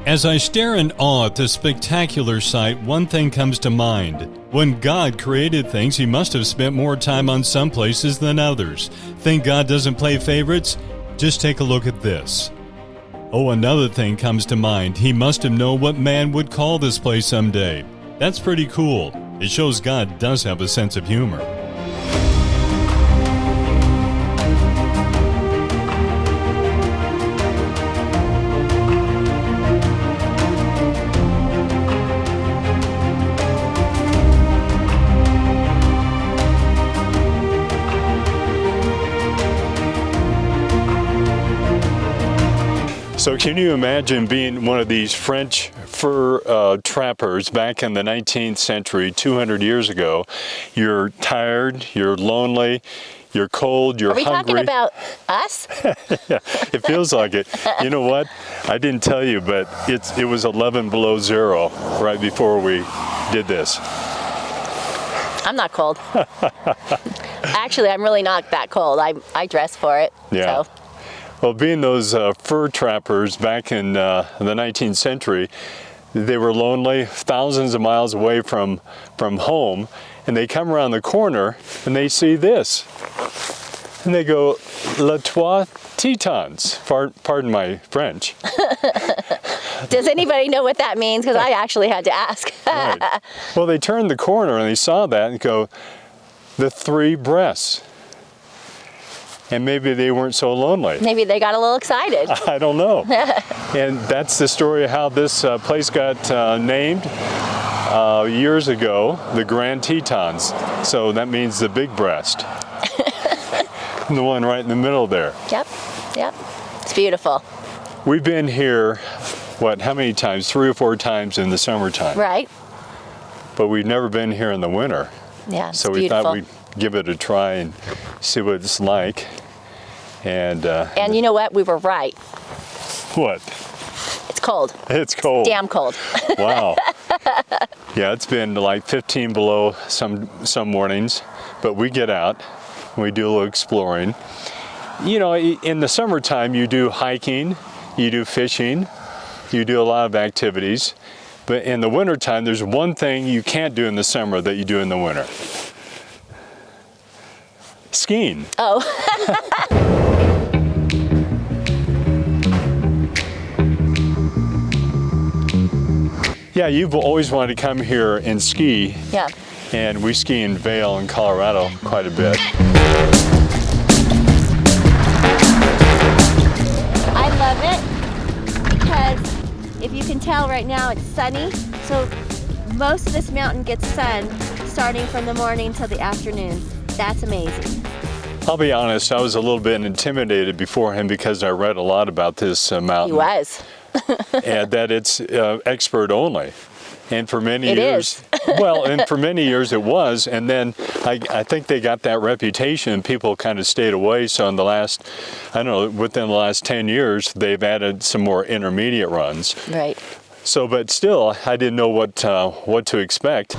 As I stare in awe at this spectacular sight, one thing comes to mind. When God created things, He must have spent more time on some places than others. Think God doesn't play favorites? Just take a look at this. Oh, another thing comes to mind. He must have known what man would call this place someday. That's pretty cool. It shows God does have a sense of humor. So can you imagine being one of these French fur trappers back in the 19th century, 200 years ago? You're tired, you're lonely, you're cold, you're hungry. Are we talking about us? Yeah, it feels like it. You know what? I didn't tell you, but it was 11 below zero right before we did this. I'm not cold. Actually, I'm really not that cold. I dress for it. Yeah. So. Well, being those fur trappers back in the 19th century, they were lonely, thousands of miles away from home, and they come around the corner and they see this. And they go, trois Tetons. Pardon my French. Does anybody know what that means? Because I actually had to ask. Right. Well, they turned the corner and they saw that and go, the three breasts. And maybe they weren't so lonely. Maybe they got a little excited. I don't know. And that's the story of how this place got named years ago, the Grand Tetons. So that means the big breast. The one right in the middle there. Yep, yep. It's beautiful. We've been here, how many times? 3 or 4 times in the summertime. Right. But we've never been here in the winter. Yeah, it's so we beautiful. thought we'd give it a try and see what it's like. And you know what? We were right. What? It's cold. It's cold. Damn cold. Wow. Yeah, it's been like 15 below some mornings, but we get out, we do a little exploring. You know, in the summertime you do hiking, you do fishing, you do a lot of activities, but in the wintertime there's one thing you can't do in the summer that you do in the winter. Skiing. Oh. Yeah, you've always wanted to come here and ski. Yeah. And we ski in Vail in Colorado quite a bit. I love it because if you can tell right now it's sunny. So most of this mountain gets sun starting from the morning till the afternoon. That's amazing. I'll be honest, I was a little bit intimidated beforehand because I read a lot about this mountain. He was. And that it's expert only. And for many years, and for many years it was. And then I think they got that reputation. People kind of stayed away. So in the last, within the last 10 years, they've added some more intermediate runs. Right. So, but still, I didn't know what to expect.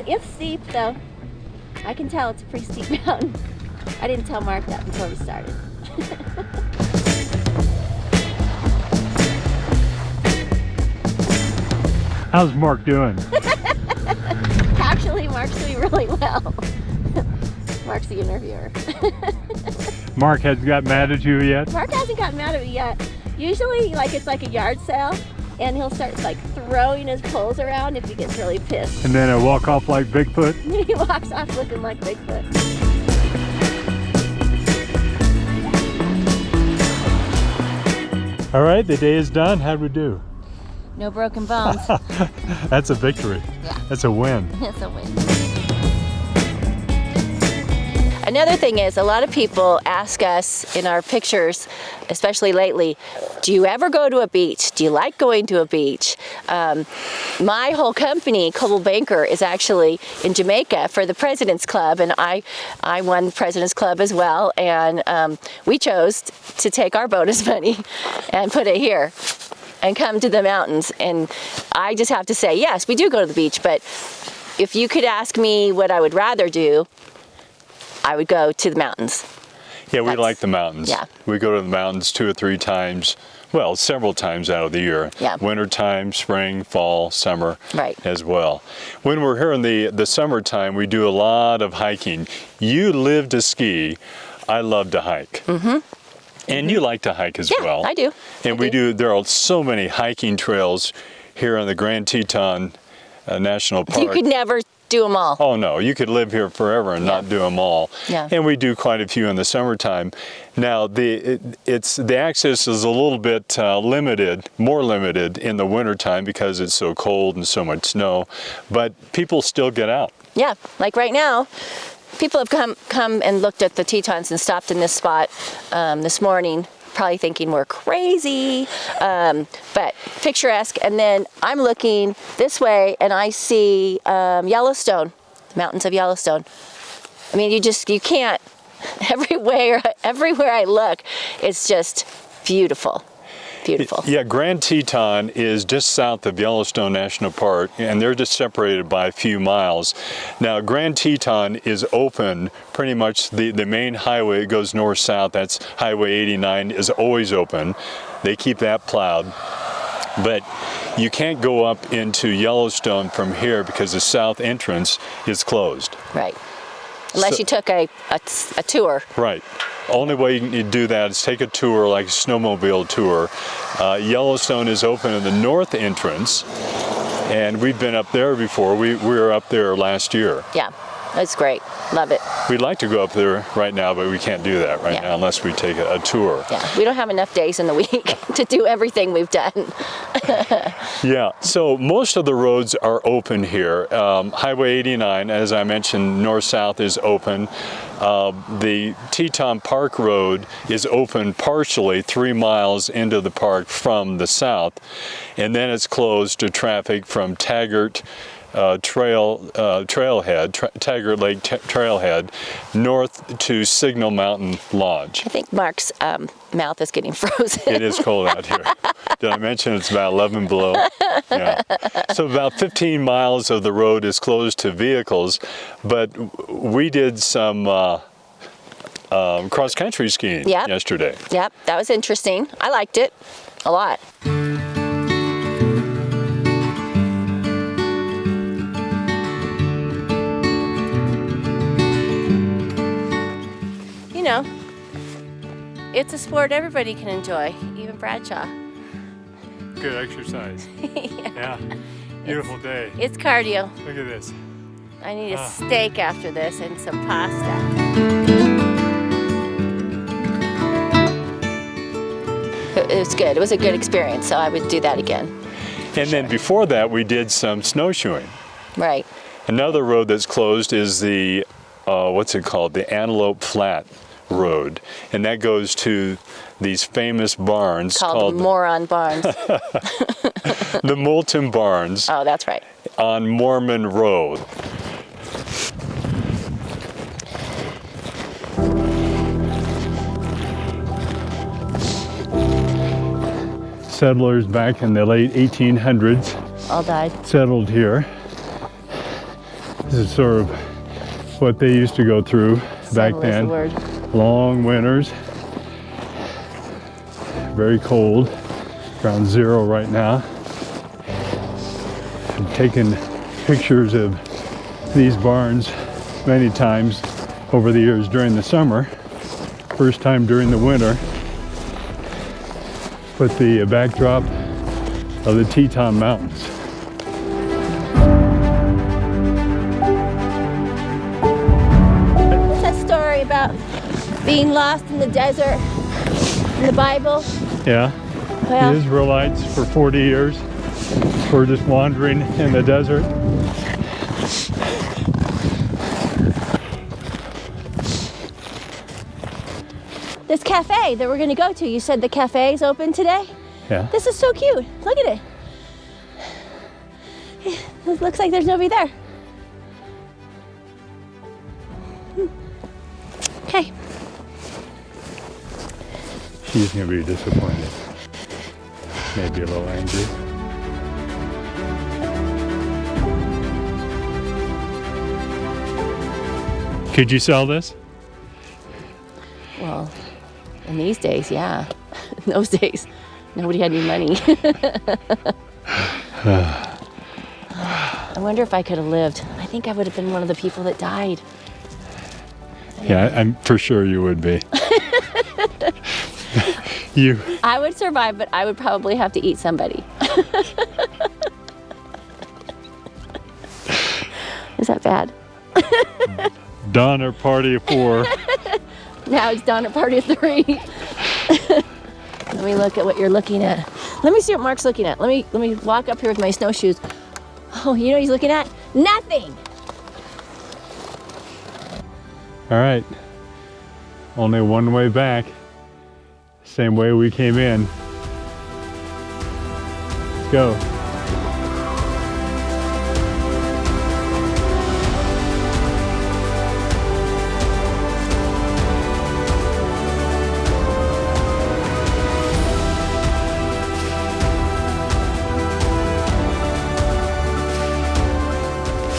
It's steep though. I can tell it's a pretty steep mountain. I didn't tell Mark that before we started. How's Mark doing? Actually, Mark's doing really well. Mark's the interviewer. Mark hasn't got mad at you yet? Mark hasn't gotten mad at me yet. Usually, it's like a yard sale, and he'll start throwing his poles around if he gets really pissed. And then I walk off like Bigfoot? He walks off looking like Bigfoot. All right, the day is done. How'd we do? No broken bones. That's a victory. Yeah. That's a win. It's a win. Another thing is, a lot of people ask us in our pictures, especially lately, do you ever go to a beach? Do you like going to a beach? My whole company, Coldwell Banker, is actually in Jamaica for the President's Club, and I won the President's Club as well, and we chose to take our bonus money and put it here and come to the mountains. And I just have to say, yes, we do go to the beach, but if you could ask me what I would rather do, I would go to the mountains. Yeah, we like the mountains. Yeah. We go to the mountains 2 or 3 times, well, several times out of the year. Yeah. Winter time, spring, fall, summer Right. as well. When we're here in the summertime, we do a lot of hiking. You live to ski. I love to hike. Mm-hmm. And you like to hike as well. Yeah, I do. And there are so many hiking trails here on the Grand Teton National Park. You could never do them all. Oh no, you could live here forever and not do them all. Yeah. And we do quite a few in the summertime. Now the access is a little bit more limited in the wintertime because it's so cold and so much snow, but people still get out. Yeah, like right now, people have come and looked at the Tetons and stopped in this spot this morning, probably thinking we're crazy, but picturesque. And then I'm looking this way and I see Yellowstone, mountains of Yellowstone. I mean, you can't, everywhere I look, it's just beautiful. Beautiful. Yeah, Grand Teton is just south of Yellowstone National Park, and they're just separated by a few miles. Now, Grand Teton is open pretty much. The main highway, it goes north-south, that's Highway 89, is always open. They keep that plowed. But you can't go up into Yellowstone from here because the south entrance is closed. Right. Unless you took a tour. Right. Only way you can do that is take a tour, like a snowmobile tour. Yellowstone is open in the north entrance, and we've been up there before. We were up there last year. Yeah, it's great. Love it. We'd like to go up there right now, but we can't do that right now unless we take a tour. Yeah, we don't have enough days in the week to do everything we've done. Yeah, so most of the roads are open here. Highway 89, as I mentioned, north-south is open. The Teton Park Road is open partially 3 miles into the park from the south, and then it's closed to traffic from Taggart Taggart Lake Trailhead north to Signal Mountain Lodge. I think Mark's mouth is getting frozen. It is cold out here. Did I mention it's about 11 below? Yeah. So about 15 miles of the road is closed to vehicles, but we did some cross-country skiing yesterday. Yep, that was interesting. I liked it a lot. You know, it's a sport everybody can enjoy, even Bradshaw. Good exercise. Yeah. Beautiful day. It's cardio. Look at this. I need a steak after this and some pasta. It was good. It was a good experience, so I would do that again. And then before that, we did some snowshoeing. Right. Another road that's closed is the, what's it called? The Antelope Flat Road. And that goes to these famous barns called Moron Barns. The Moulton Barns. Oh, that's right. On Mormon Row. Settlers back in the late 1800s all died. Settled here. This is sort of what they used to go through back then. Long winters, very cold, around 0 right now. I've taken pictures of these barns many times over the years during the summer. First time during the winter. With the backdrop of the Teton Mountains. What's that story about being lost in the desert in the Bible? Yeah. Well, the Israelites for 40 years were just wandering in the desert. this cafe that we're going to go to, you said the cafe is open today? Yeah. This is so cute. Look at it. It looks like there's nobody there. Okay. She's going to be disappointed. Maybe a little angry. Could you sell this? Well, in these days, yeah. In those days, nobody had any money. I wonder if I could have lived. I think I would have been one of the people that died. Yeah, I'm for sure you would be. I would survive, but I would probably have to eat somebody. Is that bad? Done or party of 4. Now it's done at party of 3. Let me look at what you're looking at. Let me see what Mark's looking at. Let me walk up here with my snowshoes. Oh, you know what he's looking at? Nothing. All right. Only one way back. Same way we came in. Let's go.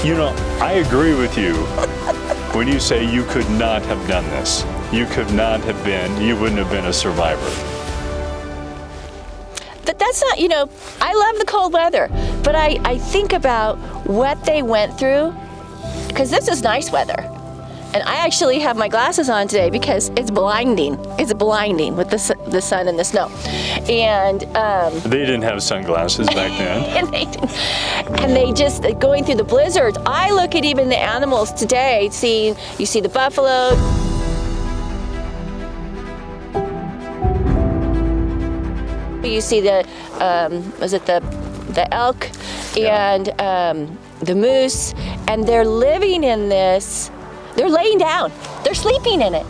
You know, I agree with you when you say you could not have done this. You could not have been, you wouldn't have been a survivor. But that's not, you know, I love the cold weather, but I think about what they went through, because this is nice weather. And I actually have my glasses on today because it's blinding. It's blinding with the sun and the snow. And they didn't have sunglasses back then. and they just going through the blizzards. I look at even the animals today, you see the buffalo. You see the elk and the moose, and they're living in this. They're laying down. They're sleeping in it.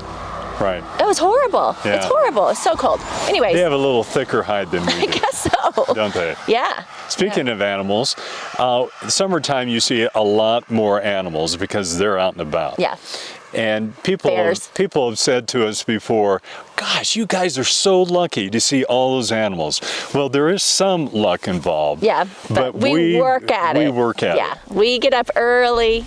Right. It was horrible. Yeah. It's horrible. It's so cold. Anyways. They have a little thicker hide than we do. I guess so. Don't they? Yeah. Speaking of animals, summertime you see a lot more animals because they're out and about. Yeah. And people have said to us before, gosh, you guys are so lucky to see all those animals. Well, there is some luck involved. Yeah, but we work at it. We work at it. Yeah, we get up early.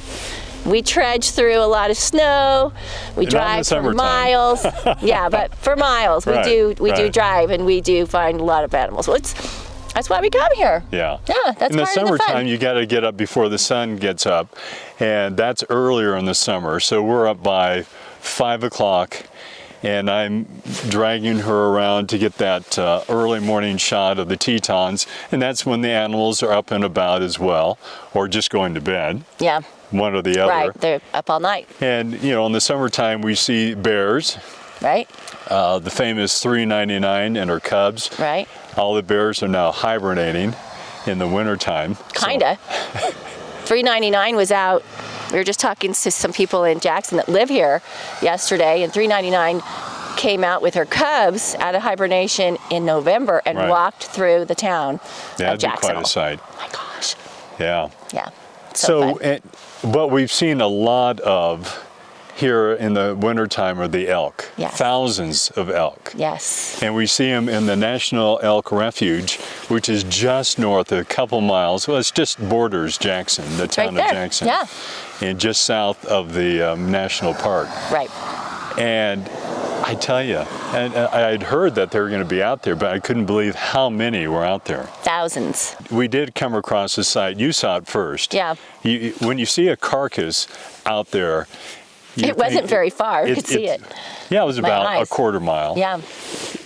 We trudge through a lot of snow. We drive for miles. Yeah, but for miles we do drive, and we do find a lot of animals. Well, that's why we come here. Yeah. Yeah, that's part of the fun. In the summertime, you got to get up before the sun gets up, and that's earlier in the summer. So we're up by 5 o'clock, and I'm dragging her around to get that early morning shot of the Tetons, and that's when the animals are up and about as well, or just going to bed. Yeah. One or the other. Right, they're up all night. And, you know, in the summertime, we see bears. Right. The famous 399 and her cubs. Right. All the bears are now hibernating in the wintertime. Kinda. 399 was out. We were just talking to some people in Jackson that live here yesterday, and 399 came out with her cubs out of hibernation in November and walked through the town of Jackson. That'd be quite a sight. Oh my gosh. Yeah. Yeah. So what we've seen a lot of here in the wintertime are the elk. Yes. Thousands of elk. Yes. And we see them in the National Elk Refuge, which is just north of a couple miles. Well, it's just borders Jackson, the town of Jackson. Yeah. And just south of the National Park. Right. And I tell you, and I'd heard that they were going to be out there, but I couldn't believe how many were out there. Thousands. We did come across the site. You saw it first. Yeah. When you see a carcass out there, it wasn't very far. You could see it. Yeah, it was about a quarter mile. Yeah.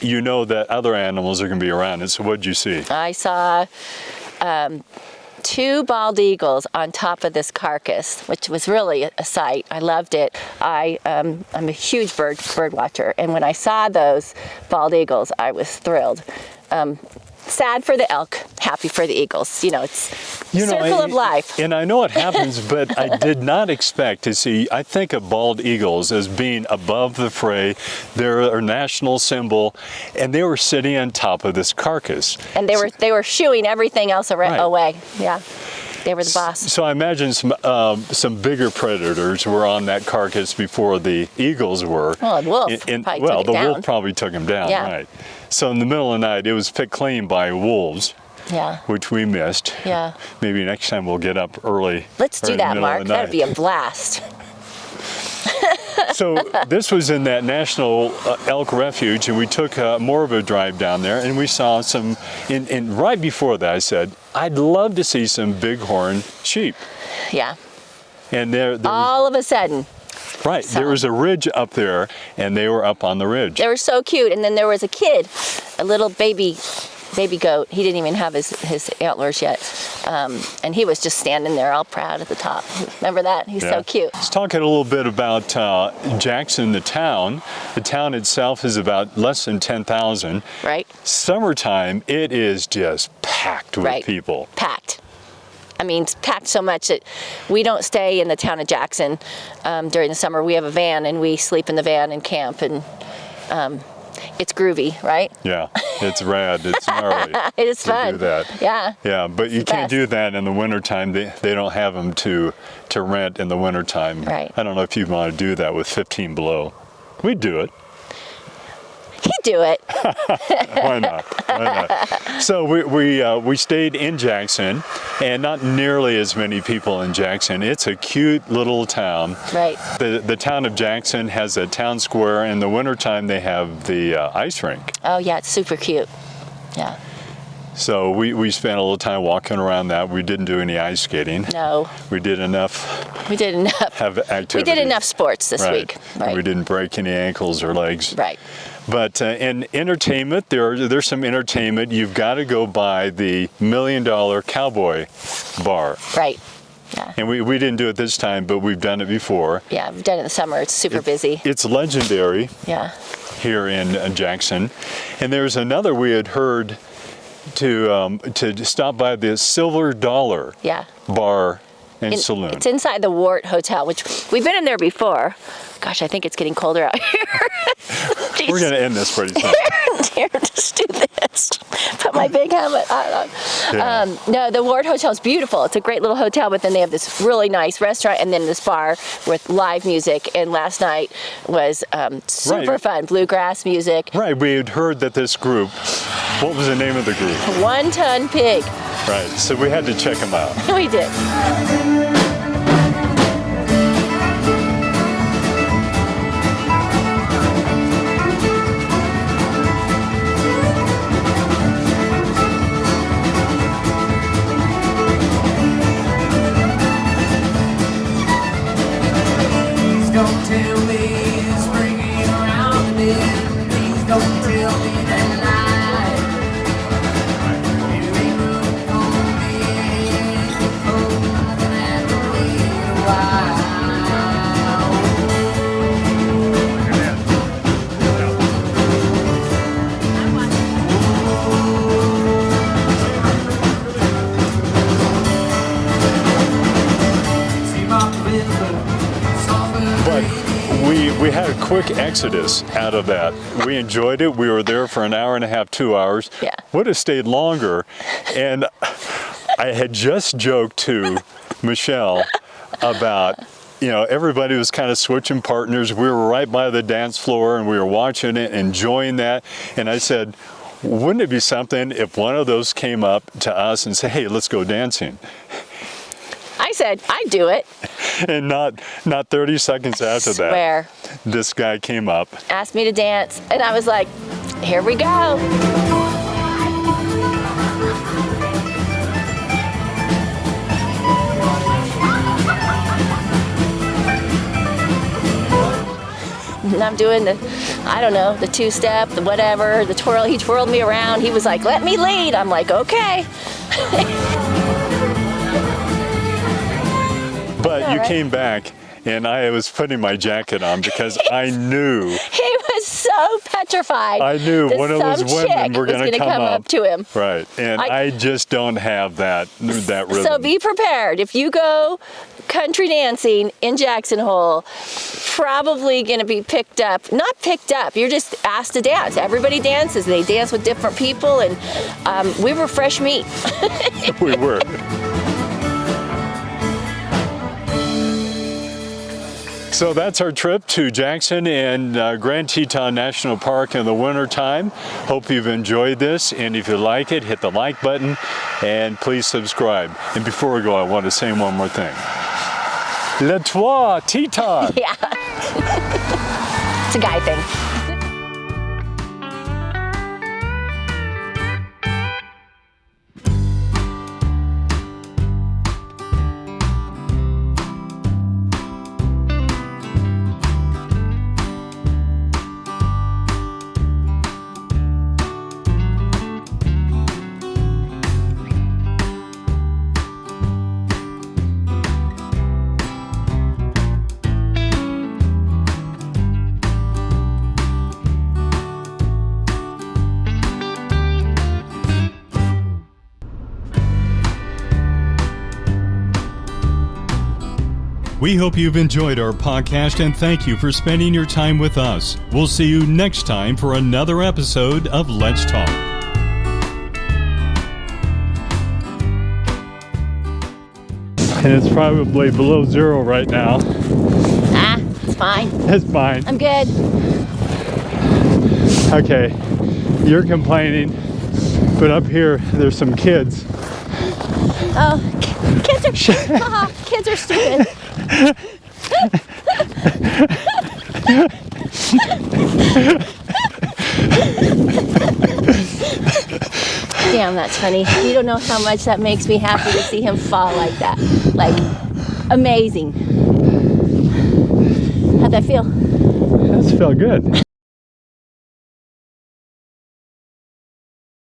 You know that other animals are going to be around it. So what did you see? I saw 2 bald eagles on top of this carcass, which was really a sight. I loved it. I'm a huge bird watcher, and when I saw those bald eagles, I was thrilled. Sad for the elk, happy for the eagles. You know, it's circle of life. And I know it happens, but I did not expect to see, I think of bald eagles as being above the fray. They're a national symbol, and they were sitting on top of this carcass. And they were shooing everything else away. Yeah. They were the boss. So I imagine some bigger predators were on that carcass before the eagles were. Well, a wolf probably took it down. Wolf probably took him down, yeah. Right. So in the middle of the night, it was picked clean by wolves. Yeah. Which we missed. Yeah. Maybe next time we'll get up early. Let's do that, Mark. That'd be a blast. So this was in that National Elk Refuge, and we took more of a drive down there, and we saw some, and right before that I said, I'd love to see some bighorn sheep. Yeah. And there all of a sudden. Right, there was a ridge up there, and they were up on the ridge. They were so cute, and then there was a kid, a little baby goat. He didn't even have his antlers yet, and he was just standing there all proud at the top. Remember that? He's so cute. Let's talk a little bit about Jackson, the town. The town itself is about less than 10,000. Right. Summertime, it is just packed with people. Packed. I mean, it's packed so much that we don't stay in the town of Jackson during the summer. We have a van, and we sleep in the van and camp, and it's groovy, right? Yeah, it's rad. It's gnarly. It is fun. Do that. Yeah. Yeah, but you can't do that in the wintertime. They don't have them to rent in the wintertime. Right. I don't know if you want to do that with 15 below. We'd do it. He'd do it. Why not? Why not? So we stayed in Jackson, and not nearly as many people in Jackson. It's a cute little town. Right. The town of Jackson has a town square. In the wintertime, they have the ice rink. Oh yeah, it's super cute. Yeah. So we spent a little time walking around that. We didn't do any ice skating. No. We did enough. We did enough. Have activities. We did enough sports this week. Right. We didn't break any ankles or legs. Right. But in entertainment, there's some entertainment. You've got to go by the $1 Million Cowboy Bar. Right. Yeah. And we didn't do it this time, but we've done it before. Yeah, we've done it in the summer. It's super busy. It's legendary. Yeah. Here in Jackson. And there's another we had heard to stop by the Silver Dollar Bar and Saloon. It's inside the Wart Hotel, which we've been in there before. Gosh, I think it's getting colder out here. We're going to end this pretty soon. Here, just do this. Put my big helmet on. Yeah. No, the Wart Hotel is beautiful. It's a great little hotel, but then they have this really nice restaurant and then this bar with live music. And last night was super fun, bluegrass music. Right, we had heard that this group, what was the name of the group? 1 Ton Pig. Right, so we had to check them out. We did. Tell me it's bringing around again. Please don't tell me that lie. There ain't room for me. Oh, gonna have to wait a while. See my river. We had a quick exodus out of that. We enjoyed it. We were there for an hour and a half, 2 hours. Yeah. Would have stayed longer. And I had just joked to Michelle about, everybody was kind of switching partners. We were right by the dance floor and we were watching it, enjoying that. And I said, wouldn't it be something if one of those came up to us and said, hey, let's go dancing? I said, I'd do it. And not 30 seconds after that, this guy came up. Asked me to dance, and I was like, here we go. And I'm doing the two-step, the whatever, the twirl. He twirled me around. He was like, let me lead. I'm like, okay. But you came back, and I was putting my jacket on because I knew. He was so petrified. I knew one of those women were going to come up to him. Right, and I just don't have that rhythm. So be prepared. If you go country dancing in Jackson Hole, probably going to be picked up. Not picked up, you're just asked to dance. Everybody dances. They dance with different people, and we were fresh meat. We were. So that's our trip to Jackson and Grand Teton National Park in the wintertime. Hope you've enjoyed this, and if you like it, hit the like button and please subscribe. And before we go, I want to say one more thing. Le trois, Teton. Yeah. It's a guy thing. We hope you've enjoyed our podcast and thank you for spending your time with us. We'll see you next time for another episode of Let's Talk. And it's probably below zero right now. Ah, it's fine. It's fine. I'm good. Okay, you're complaining, but up here there's some kids. Oh, kids are stupid. Damn, that's funny. You don't know how much that makes me happy to see him fall like that. Like, amazing. How'd that feel? That felt good.